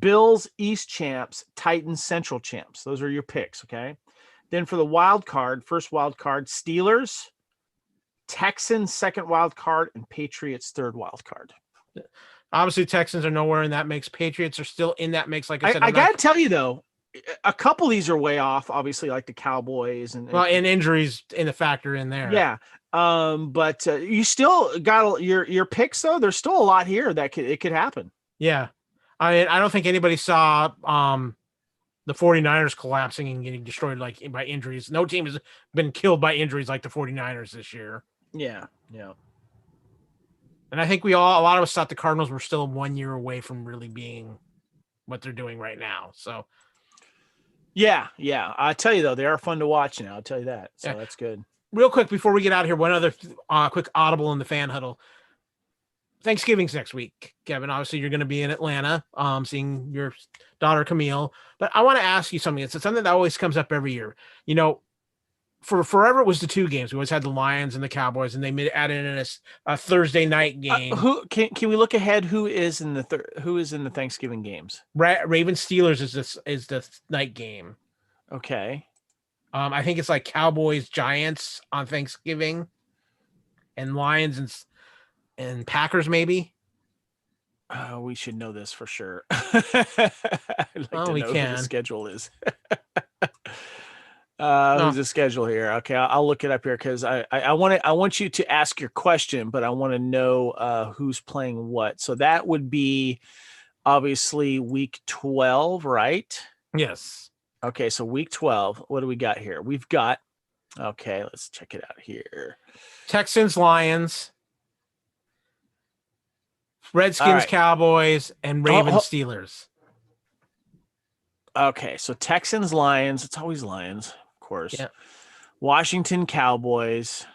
Bills, East champs. Titans, Central champs. Those are your picks, okay? Then for the wild card, first wild card, Steelers, Texans, second wild card, and Patriots, third wild card. Obviously, Texans are nowhere in that mix. Patriots are still in that mix. Like I said, I got to tell you, though, a couple of these are way off, obviously, like the Cowboys. And injuries in the factor in there. Yeah. But you still got your picks, though. There's still a lot here that it could happen. Yeah. I mean, I don't think anybody saw the the 49ers collapsing and getting destroyed like by injuries. No team has been killed by injuries like the 49ers this year. Yeah. And I think a lot of us thought the Cardinals were still 1 year away from really being what they're doing right now. So Yeah. I tell you though, they are fun to watch now. I'll tell you that. So that's good. Real quick before we get out of here, one other quick audible in the fan huddle. Thanksgiving's next week, Kevin. Obviously, you're going to be in Atlanta, seeing your daughter Camille. But I want to ask you something. It's something that always comes up every year. You know, for forever it was the two games. We always had the Lions and the Cowboys, and they added in a Thursday night game. Who can we look ahead? Who is in the Thanksgiving games? Ravens Steelers is the night game. Okay. I think it's like Cowboys Giants on Thanksgiving, and Lions and Packers maybe. We should know this for sure. I'd like to know who the schedule is. Who's the schedule here? Okay, I'll look it up here because I want you to ask your question, but I want to know who's playing what. So that would be obviously week 12, right? Yes. Okay, so week 12. What do we got here? We've got. Okay, let's check it out here. Texans, Lions, Redskins, Cowboys, and Ravens, Steelers. Okay, so Texans, Lions. It's always Lions, of course. Yeah. Washington, Cowboys,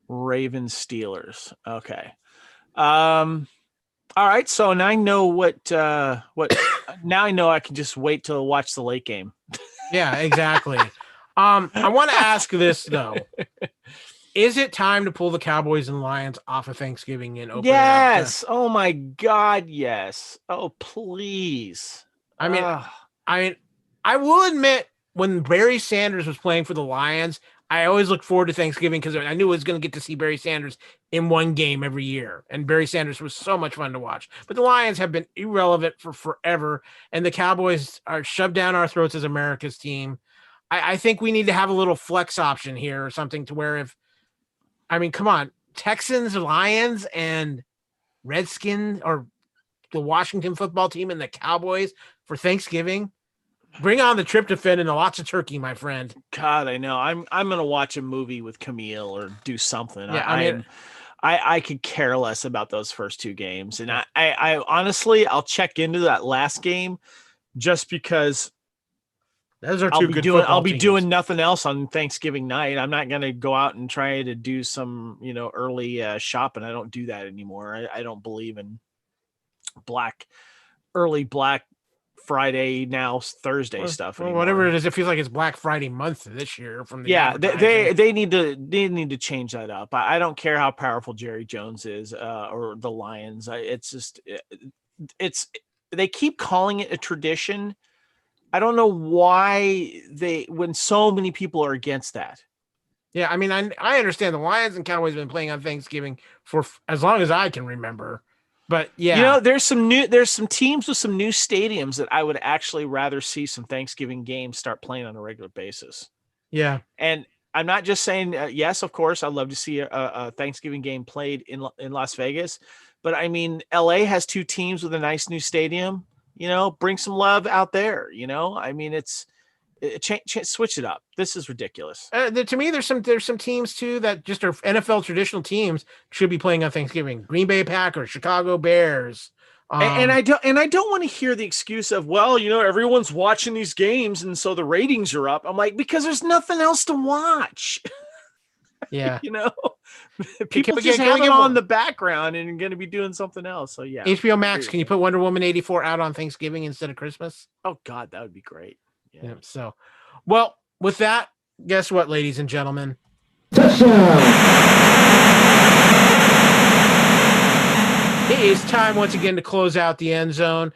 Ravens, Steelers. Okay. All right. So now I know what. Now I know I can just wait till I watch the late game. Yeah, exactly. I want to ask this though. Is it time to pull the Cowboys and Lions off of Thanksgiving and open Yes. Oh my God. Yes. Oh, please. I mean, I will admit when Barry Sanders was playing for the Lions, I always looked forward to Thanksgiving because I knew I was going to get to see Barry Sanders in one game every year. And Barry Sanders was so much fun to watch. But the Lions have been irrelevant for forever. And the Cowboys are shoved down our throats as America's team. I think we need to have a little flex option here or something to where come on, Texans, Lions, and Redskins or the Washington football team and the Cowboys for Thanksgiving. Bring on the tryptophan and lots of turkey, my friend. God, I know. I'm gonna watch a movie with Camille or do something. Yeah, I could care less about those first two games, and I honestly I'll check into that last game just because those are two good football teams. I'll be doing nothing else on Thanksgiving night. I'm not gonna go out and try to do some early shopping. I don't do that anymore. I don't believe in early Black Friday, now Thursday stuff. Well, whatever it is, it feels like it's Black Friday month this year. From the they need to change that up. I don't care how powerful Jerry Jones is or the Lions. They keep calling it a tradition. I don't know why when so many people are against that. Yeah, I understand the Lions and Cowboys have been playing on Thanksgiving for as long as I can remember. But yeah, there's some teams with some new stadiums that I would actually rather see some Thanksgiving games start playing on a regular basis. Yeah. And I'm not just saying, yes, of course, I'd love to see a Thanksgiving game played in Las Vegas, but LA has two teams with a nice new stadium, bring some love out there. Switch it up. This is ridiculous. To me, there's some teams too that just are NFL traditional teams should be playing on Thanksgiving. Green Bay Packers, Chicago Bears. And I don't want to hear the excuse of, everyone's watching these games and so the ratings are up. I'm like, because there's nothing else to watch. Yeah. People just have it on the background and going to be doing something else. So yeah. HBO Max, can you put Wonder Woman 84 out on Thanksgiving instead of Christmas? Oh God, that would be great. Yeah. So, well, with that, guess what, ladies and gentlemen? Touchdown! It is time once again to close out the end zone.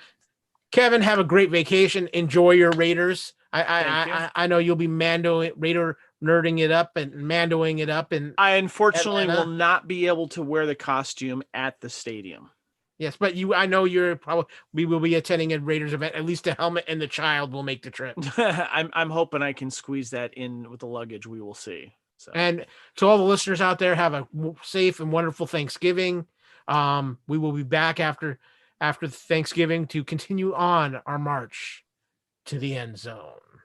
Kevin, have a great vacation. Enjoy your Raiders. I know you'll be Raider nerding it up and mandoing it up. And I unfortunately will not be able to wear the costume at the stadium. Yes, but we will be attending a Raiders event. At least the helmet and the child will make the trip. I'm hoping I can squeeze that in with the luggage. We will see. So. And to all the listeners out there, have a safe and wonderful Thanksgiving. We will be back after Thanksgiving to continue on our march to the end zone.